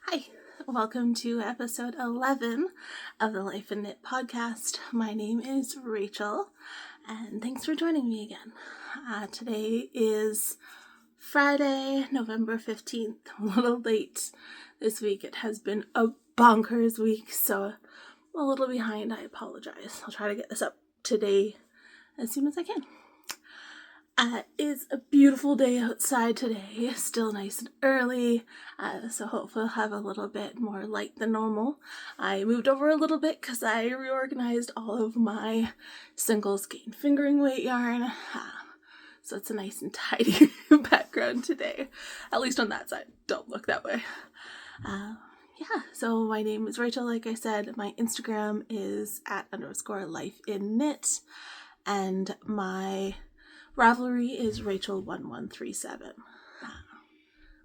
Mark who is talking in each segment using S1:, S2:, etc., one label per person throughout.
S1: Hi, welcome to episode 11 of the Life in Knit podcast. My name is Rachel, and thanks for joining me again. Today is Friday, November 15th, a little late this week. It has been a bonkers week, so I'm a little behind. I apologize. I'll try to get this up today as soon as I can. It's a beautiful day outside today, still nice and early, so hopefully I'll have a little bit more light than normal. I moved over a little bit because I reorganized all of my single skein fingering weight yarn, so it's a nice and tidy background today, at least on that side. Don't look that way. So my name is Rachel, like I said. My Instagram is @_lifeinknit, and my Ravelry is Rachel1137.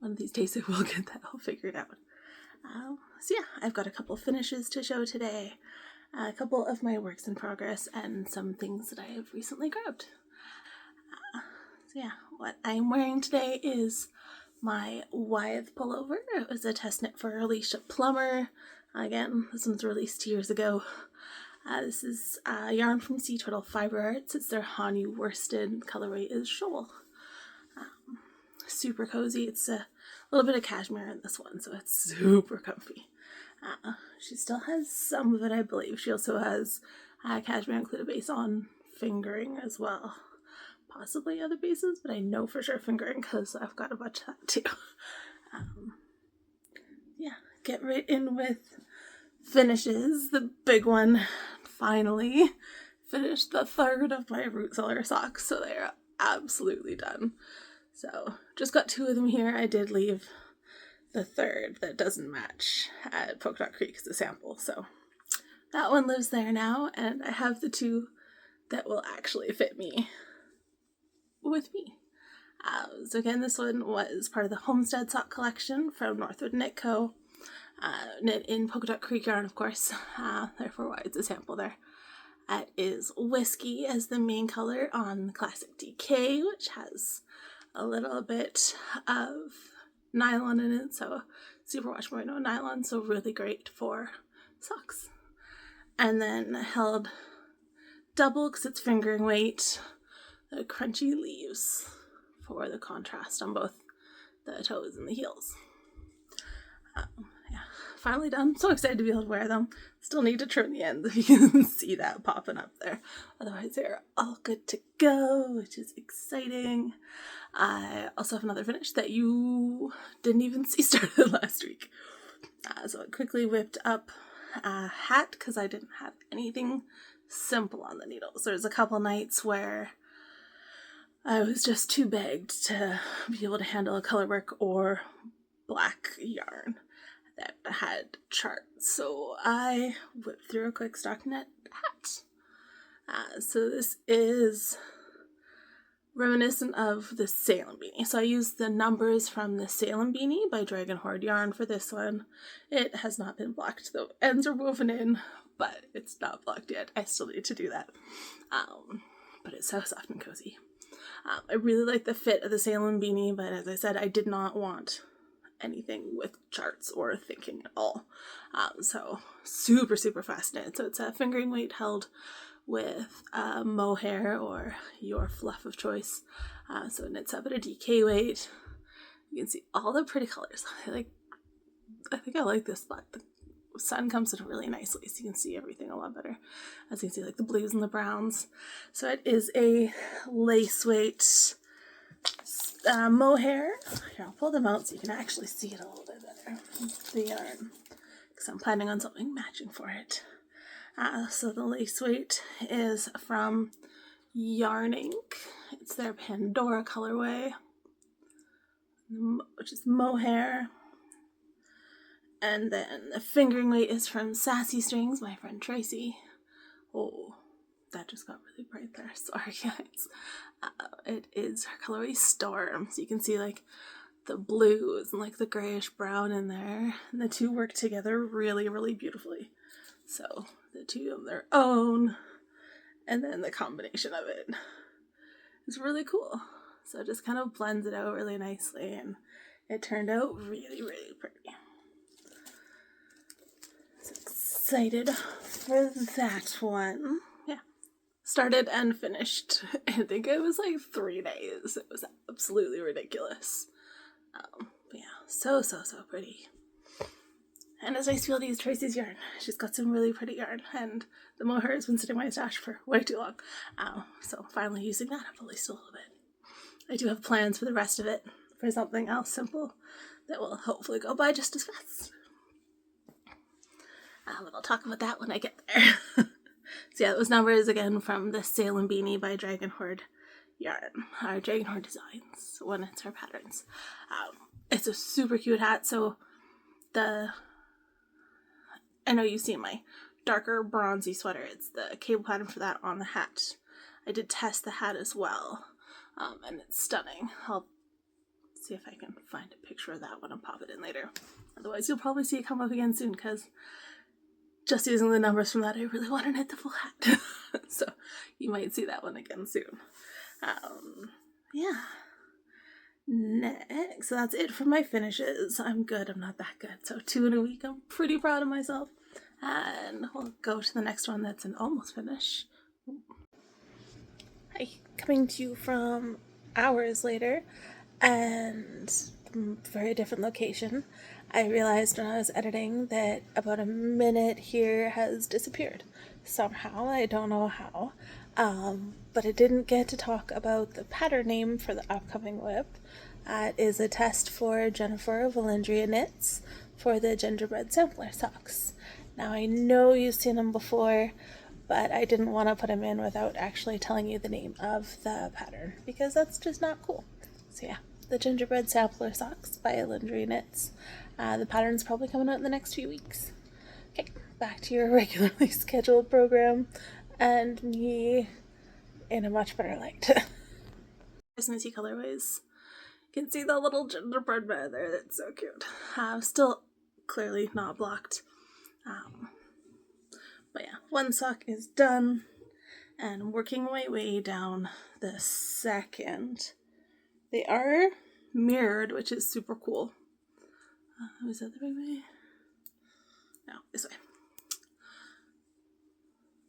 S1: One of these days I will get that all figured out. I've got a couple finishes to show today, a couple of my works in progress, and some things that I have recently grabbed. What I'm wearing today is my Wyeth Pullover. It was a test knit for Alicia Plummer. Again, this one's released years ago. This is yarn from Sea Turtle Fiber Arts. It's their honey worsted. Colorway is Shoal. Super cozy. It's a little bit of cashmere in this one, so it's super comfy. She still has some of it, I believe. She also has cashmere included base on fingering as well. Possibly other bases, but I know for sure fingering because I've got a bunch of that too. Get right in with finishes. The big one, finally finished the third of my root cellar socks, so they are absolutely done. So just got 2 of them here. I did leave the third that doesn't match at Polka Dot Creek as a sample, so that one lives there now, and I have the 2 that will actually fit me with me. So again, this one was part of the Homestead sock collection from Northwood Knit Co. Knit in Polka Dot Creek yarn, of course, therefore why it's a sample there. It is Whiskey as the main color on the Classic DK, which has a little bit of nylon in it, so superwash merino nylon, so really great for socks. And then held double because it's fingering weight, the crunchy leaves for the contrast on both the toes and the heels. Finally done. So excited to be able to wear them. Still need to trim the ends if you can see that popping up there. Otherwise they're all good to go, which is exciting. I also have another finish that you didn't even see started last week. So I quickly whipped up a hat because I didn't have anything simple on the needles. There's a couple nights where I was just too bagged to be able to handle a color work or black yarn that had charts, so I whipped through a quick stockinette hat. So this is reminiscent of the Salem beanie. So I used the numbers from the Salem beanie by Dragon Horde Yarn for this one. It has not been blocked, though ends are woven in, but it's not blocked yet. I still need to do that. But it's so soft and cozy. I really like the fit of the Salem beanie, but as I said, I did not want anything with charts or thinking at all. So super fast knit. So it's a fingering weight held with mohair or your fluff of choice. So it knits up at a DK weight. You can see all the pretty colors. I think I like this black. The sun comes in really nicely, so you can see everything a lot better. As you can see, like the blues and the browns. So it is a lace weight mohair. Here, I'll pull them out so you can actually see it a little bit better. The yarn, because I'm planning on something matching for it. So the lace weight is from Yarn Ink. It's their Pandora colorway, which is mohair. And then the fingering weight is from Sassy Strings, my friend Tracy. Oh, that just got really bright there. Sorry, guys. It is her colorway Storm. So you can see like the blues and like the grayish brown in there. And the 2 work together really beautifully. So the 2 on their own, and then the combination of it is really cool. So it just kind of blends it out really nicely, and it turned out really pretty. excited for that one. Yeah. Started and finished. I think it was like 3 days. It was absolutely ridiculous. But yeah, so pretty. And it's nice to be able to use Tracy's yarn. She's got some really pretty yarn, and the mohair has been sitting in my stash for way too long. So finally using that up at least a little bit. I do have plans for the rest of it for something else simple that will hopefully go by just as fast. But I'll talk about that when I get there. So yeah, those numbers again from the Salem Beanie by Dragon Horde yarn, or Dragon Horde Designs, when it's her patterns. It's a super cute hat, so I know you've seen my darker bronzy sweater. It's the cable pattern for that on the hat. I did test the hat as well, and it's stunning. I'll see if I can find a picture of that one and pop it in later. Otherwise, you'll probably see it come up again soon, because just using the numbers from that, I really want to knit the full hat. So you might see that one again soon. Yeah. Next, so that's it for my finishes. I'm good, I'm not that good. So 2 in a week, I'm pretty proud of myself. And we'll go to the next one that's an almost finish. Hi, coming to you from hours later, and from a very different location. I realized when I was editing that about a minute here has disappeared. Somehow, I don't know how. But I didn't get to talk about the pattern name for the upcoming whip. It is a test for Jennifer of Valendria Knits for the Gingerbread sampler socks. Now I know you've seen them before, but I didn't want to put them in without actually telling you the name of the pattern, because that's just not cool. So yeah, the Gingerbread sampler socks by Valendria Knits. The pattern's probably coming out in the next few weeks. Okay, back to your regularly scheduled program, and me in a much better light. Christmassy colorways. You can see the little gingerbread man there. That's so cute. Still clearly not blocked. But yeah, one sock is done, and I'm working my way down the second. They are mirrored, which is super cool. Is that the right way? No, this way.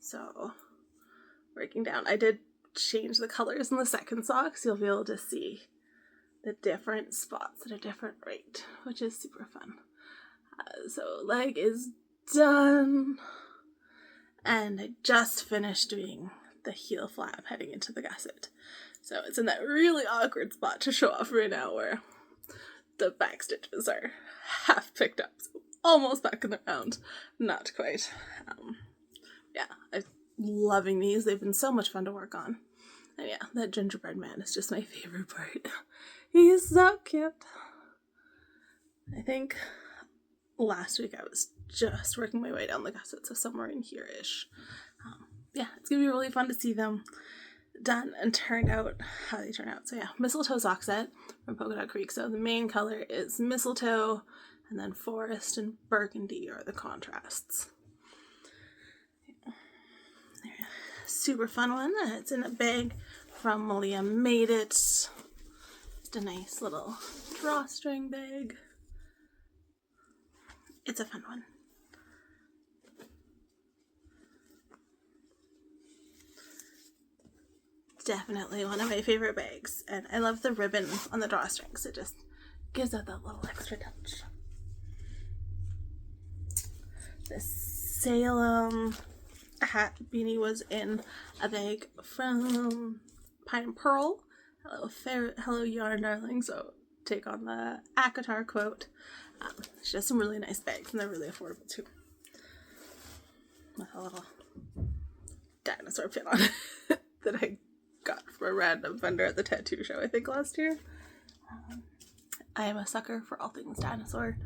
S1: So, breaking down. I did change the colors in the second sock, so you'll be able to see the different spots at a different rate, which is super fun. So leg is done, and I just finished doing the heel flap heading into the gusset. So it's in that really awkward spot to show off right now where the back stitches are half picked up, so almost back in the round, not quite. Yeah, I'm loving these. They've been so much fun to work on. And yeah, that gingerbread man is just my favorite part. He's so cute. I think last week I was just working my way down the gusset, so somewhere in here-ish. Yeah, it's gonna be really fun to see them done and turned out how they turn out. So yeah, mistletoe sock set from Polka Dot Creek. So the main color is mistletoe, and then forest and burgundy are the contrasts. Super fun one. It's in a bag from Malia Made It. Just a nice little drawstring bag. It's a fun one. Definitely one of my favorite bags, and I love the ribbon on the drawstrings. It just gives it that little extra touch. The Salem hat beanie was in a bag from Pine and Pearl. Hello yarn darling, so take on the Akatar quote. She has some really nice bags, and they're really affordable too. With a little dinosaur pin on it that I got from a random vendor at the tattoo show, I think last year. I am a sucker for all things dinosaur,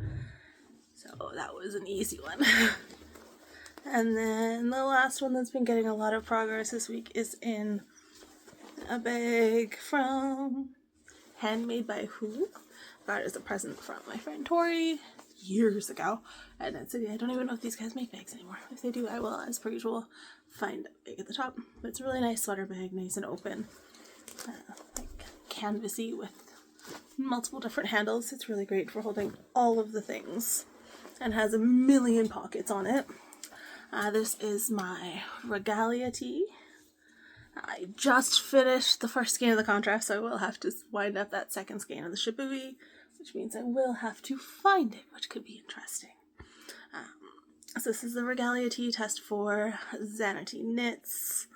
S1: so that was an easy one. And then the last one that's been getting a lot of progress this week is in a bag from Handmade by Whoo. Got it as a present from my friend Tori years ago. And it said, I don't even know if these guys make bags anymore. If they do, I will, as per usual, find a bag at the top. But it's a really nice sweater bag, nice and open. Like canvasy with multiple different handles. It's really great for holding all of the things. And has a million pockets on it. This is my Regalia tee. I just finished the first skein of the contrast, so I will have to wind up that second skein of the shibui, which means I will have to find it, which could be interesting. So this is the Regalia tee test for Zanity Knits.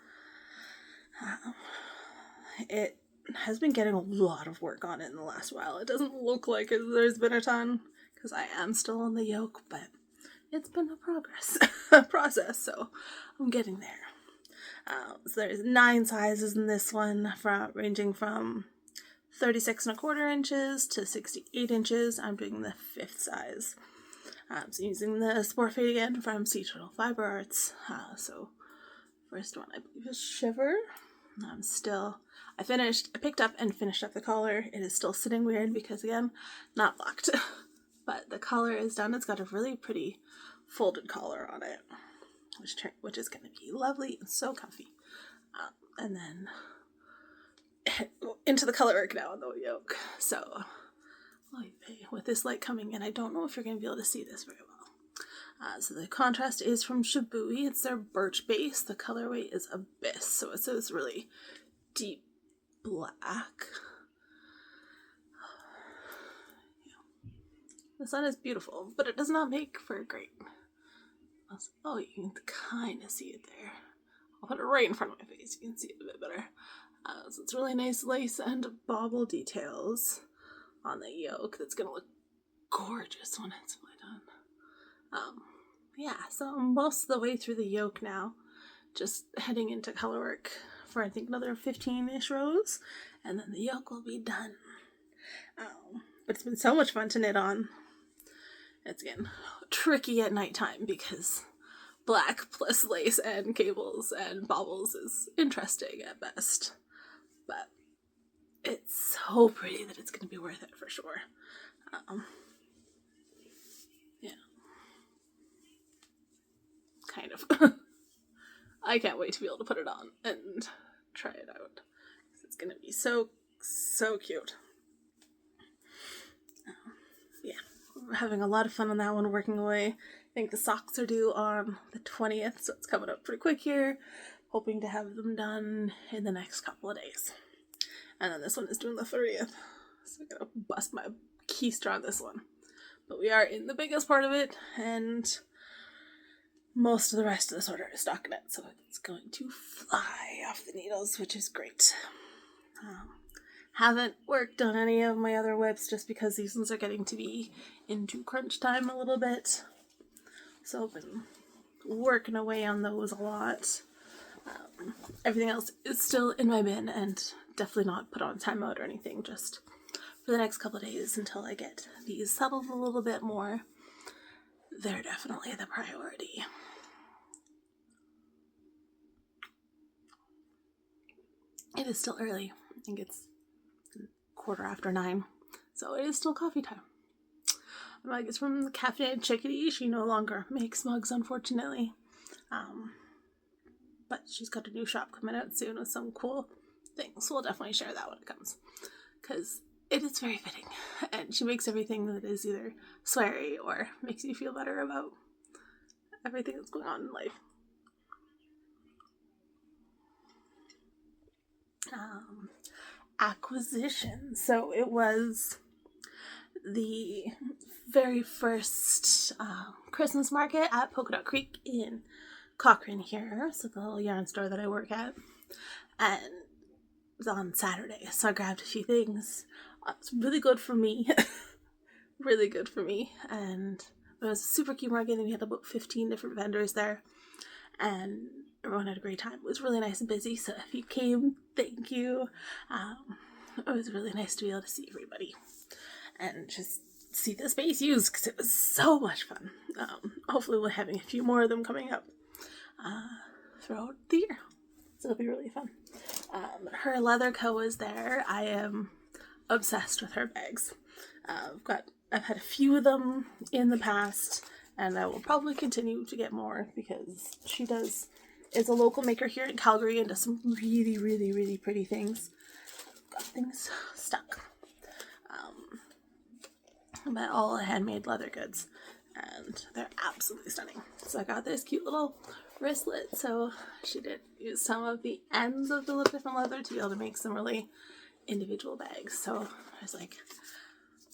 S1: It has been getting a lot of work on it in the last while. It doesn't look like there's been a ton, because I am still on the yoke, but it's been a process, so I'm getting there. So there's 9 sizes in this one, ranging from 36¼ inches to 68 inches. I'm doing the 5th size. So using the Sport Fade again from Seasonal Fiber Arts. So first one I believe is Shiver. I picked up and finished up the collar. It is still sitting weird because again, not blocked. But the collar is done. It's got a really pretty folded collar on it, which is going to be lovely and so comfy. And then into the color work now on the yoke. So with this light coming in, I don't know if you're going to be able to see this very well. So the contrast is from Shibui. It's their birch base. The colorway is Abyss, so it's this really deep black. The sun is beautiful, but it does not make for a great. Oh, you can kind of see it there. I'll put it right in front of my face. You can see it a bit better. So it's really nice lace and bauble details on the yoke. That's going to look gorgeous when it's fully done. Yeah, so I'm most of the way through the yoke now. Just heading into color work for I think another 15-ish rows. And then the yoke will be done. But it's been so much fun to knit on. It's again tricky at nighttime because black plus lace and cables and baubles is interesting at best. But it's so pretty that it's going to be worth it for sure. Yeah. Kind of. I can't wait to be able to put it on and try it out. It's going to be so cute. Yeah, we're having a lot of fun on that one, working away. I think the socks are due on the 20th, so it's coming up pretty quick here. Hoping to have them done in the next couple of days. And then this one is doing the 30th, so I gotta bust my keister on this one. But we are in the biggest part of it, and most of the rest of this order is stockinette, so it's going to fly off the needles, which is great. Haven't worked on any of my other whips just because these ones are getting to be into crunch time a little bit. So I've been working away on those a lot. Everything else is still in my bin and definitely not put on timeout or anything, just for the next couple of days until I get these settled a little bit more. They're definitely the priority. It is still early. I think it's 9:15, so it is still coffee time. My mug is from the Caffeinated Chickadee. She no longer makes mugs, unfortunately. But she's got a new shop coming out soon with some cool things. So we'll definitely share that when it comes, because it is very fitting. And she makes everything that is either sweary or makes you feel better about everything that's going on in life. Acquisition. So it was the very first Christmas market at Polka Dot Creek in Cochrane here, so the little yarn store that I work at, and it was on Saturday, so I grabbed a few things. It's really good for me. Really good for me, and it was a super cute market, and we had about 15 different vendors there, and everyone had a great time. It was really nice and busy, so if you came, thank you. It was really nice to be able to see everybody and just see the space used, because it was so much fun. Hopefully we'll be having a few more of them coming up throughout the year, so it'll be really fun. Her leather co is there. I am obsessed with her bags. I've had a few of them in the past, and I will probably continue to get more because she is a local maker here in Calgary and does some really, really, really pretty things. Got things stuck. But all handmade leather goods. and they're absolutely stunning. So I got this cute little wristlet, so she did use some of the ends of the little different leather to be able to make some really individual bags. So I was like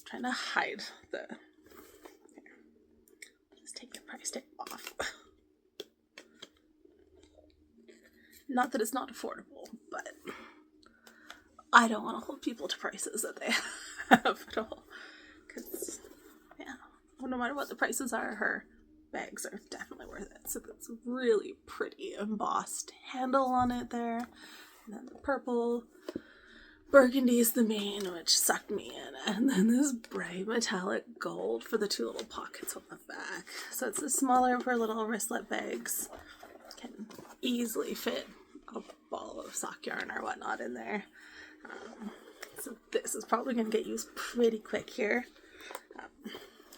S1: trying to hide the, here, just take the price tag off. Not that it's not affordable, but I don't want to hold people to prices that they have at all. Because, yeah, no matter what the prices are, her bags are definitely worth it. So that's really pretty embossed handle on it there. And then the purple burgundy is the main, which sucked me in. And then this bright metallic gold for the two little pockets on the back. So it's a smaller for little wristlet bags. Can easily fit a ball of sock yarn or whatnot in there. So this is probably going to get used pretty quick here.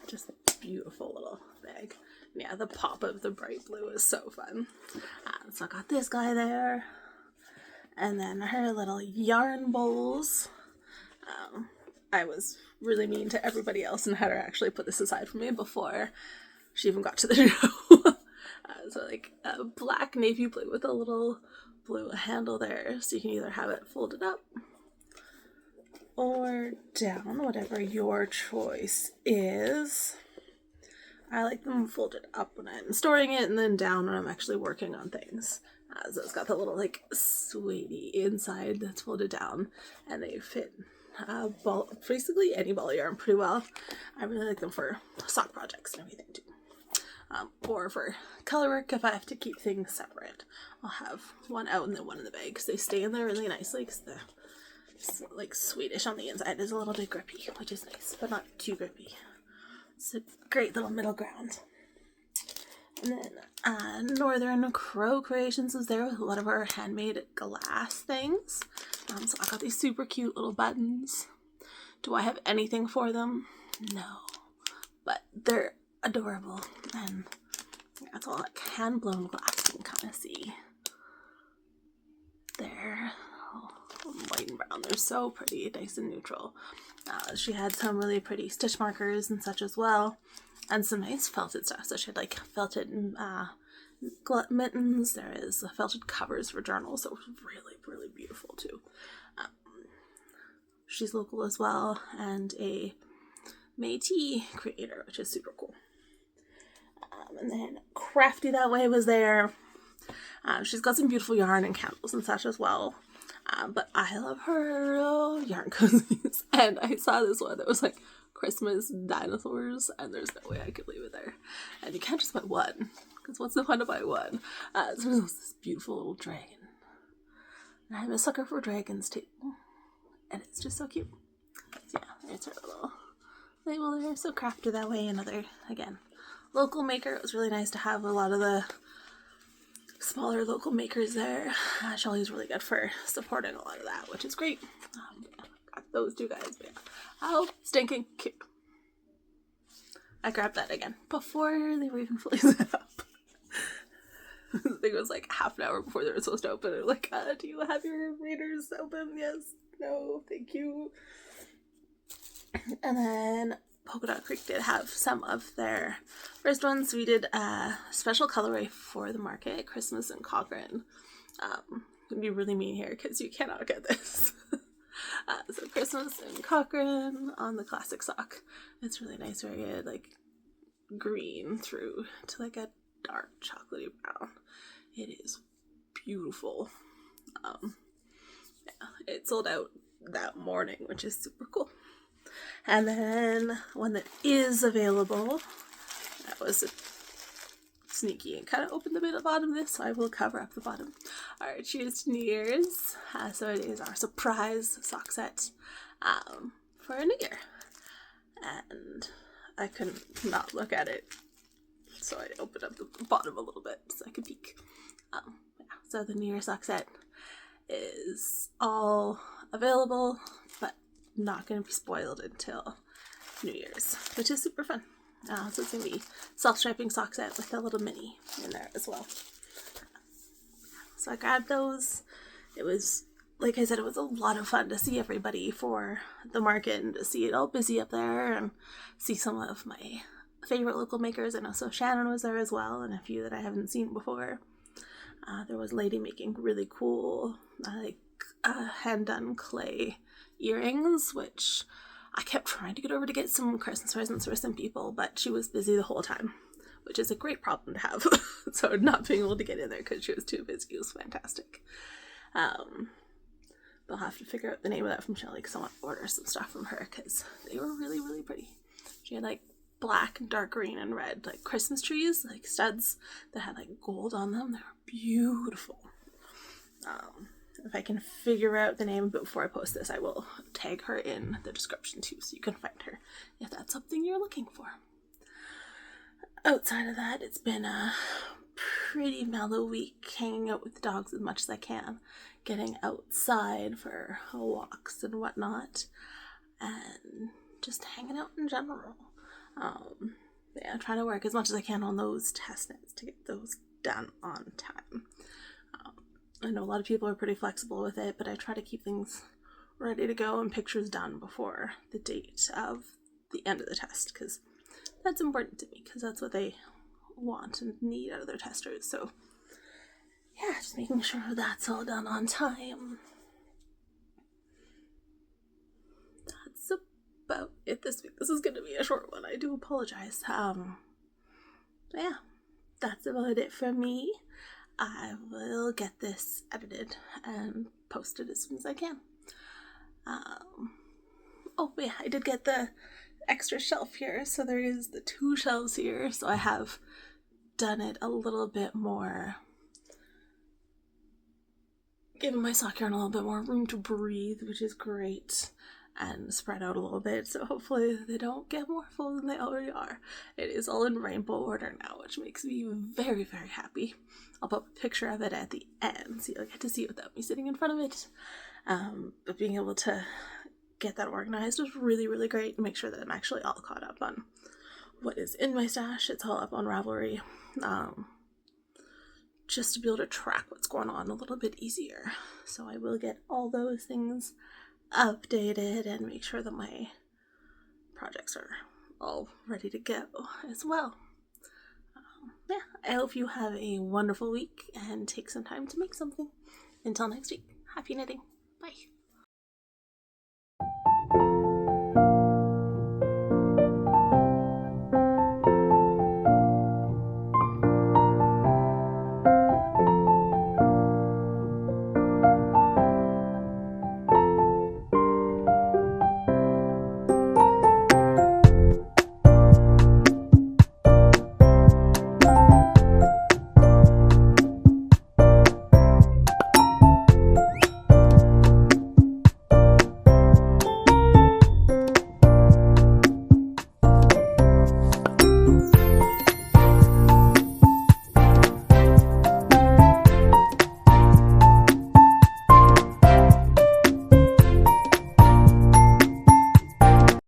S1: Just a beautiful little bag. Yeah, the pop of the bright blue is so fun. So I got this guy there. And then her little yarn bowls. I was really mean to everybody else and had her actually put this aside for me before she even got to the show. So like a black navy blue with a little blue handle there. So you can either have it folded up or down, whatever your choice is. I like them folded up when I'm storing it and then down when I'm actually working on things. So it's got the little like suede inside that's folded down, and they fit basically any ball of yarn pretty well. I really like them for sock projects and everything too. Or for color work if I have to keep things separate. I'll have one out and then one in the bag because they stay in there really nicely because the like Swedish on the inside is a little bit grippy, which is nice, but not too grippy. It's a great little middle ground. And then Northern Crow Creations was there with a lot of our handmade glass things. So I got these super cute little buttons. Do I have anything for them? No. But they're adorable. And yeah, it's all like hand-blown glass. You can kind of see there. White and brown. They're so pretty, nice and neutral. She had some really pretty stitch markers and such as well, and some nice felted stuff. So she had like felted mittens. There is felted covers for journals, so it was really, really beautiful too. She's local as well, and a Métis creator, which is super cool. And then Crafty That Way was there. She's got some beautiful yarn and candles and such as well. But I love her yarn cozies. And I saw this one that was like Christmas dinosaurs, and there's no way I could leave it there. And you can't just buy one, because what's the fun to buy one? So there's this beautiful little dragon. And I'm a sucker for dragons too. And it's just so cute. So yeah, there's her little label there. So Crafty That Way, another, again, local maker. It was really nice to have a lot of the smaller local makers there. Shelly's really good for supporting a lot of that, which is great. Got those two guys. But yeah. How stinking cute. I grabbed that again before they were even fully set up. I think it was like half an hour before they were supposed to open. They're like, do you have your readers open? Yes. No. Thank you. And then Polka Dot Creek did have some of their first ones. We did a special colorway for the market, Christmas and Cochrane. It'd be really mean here because you cannot get this. So Christmas and Cochrane on the classic sock. It's really nice, very good, like green through to like a dark chocolatey brown. It is beautiful. Yeah, it sold out that morning, which is super cool. And then one that is available, that was sneaky and kind of opened the bit at the bottom of this, so I will cover up the bottom. Our Cheers to New Year's. So it is our surprise sock set for New Year. And I couldn't not look at it, so I opened up the bottom a little bit so I could peek. Yeah. So the New Year sock set is all available, but not going to be spoiled until New Year's, which is super fun. So it's going to be self-striping sock set with a little mini in there as well. So I grabbed those. It was, like I said, it was a lot of fun to see everybody for the market and to see it all busy up there and see some of my favorite local makers. I know So Shannon was there as well, and a few that I haven't seen before. There was a lady making really cool, hand-done clay earrings, which I kept trying to get over to get some Christmas presents for some people, but she was busy the whole time, which is a great problem to have. So not being able to get in there because she was too busy was fantastic. They'll have to figure out the name of that from Shelly because I want to order some stuff from her because they were really, really pretty. She had like black, dark green, and red, like Christmas trees, like studs that had like gold on them. They were beautiful. If I can figure out the name before I post this, I will tag her in the description too, so you can find her if that's something you're looking for. Outside of that, it's been a pretty mellow week, hanging out with the dogs as much as I can, getting outside for walks and whatnot, and just hanging out in general. Trying to work as much as I can on those test knits to get those done on time. I know a lot of people are pretty flexible with it, but I try to keep things ready to go and pictures done before the date of the end of the test, because that's important to me, because that's what they want and need out of their testers. So yeah, just making sure that's all done on time. That's about it this week. This is going to be a short one. I do apologize. Yeah, that's about it for me. I will get this edited and posted as soon as I can. Oh yeah, I did get the extra shelf here, so there is the 2 shelves here, so I have done it a little bit more, giving my sock yarn a little bit more room to breathe, which is great, and spread out a little bit, so hopefully they don't get more full than they already are. It is all in rainbow order now, which makes me very, very happy. I'll put a picture of it at the end, so you'll get to see it without me sitting in front of it. But being able to get that organized was really, really great, and make sure that I'm actually all caught up on what is in my stash. It's all up on Ravelry, just to be able to track what's going on a little bit easier. So I will get all those things updated and make sure that my projects are all ready to go as well. Yeah, I hope you have a wonderful week and take some time to make something. Until next week, happy knitting. Bye.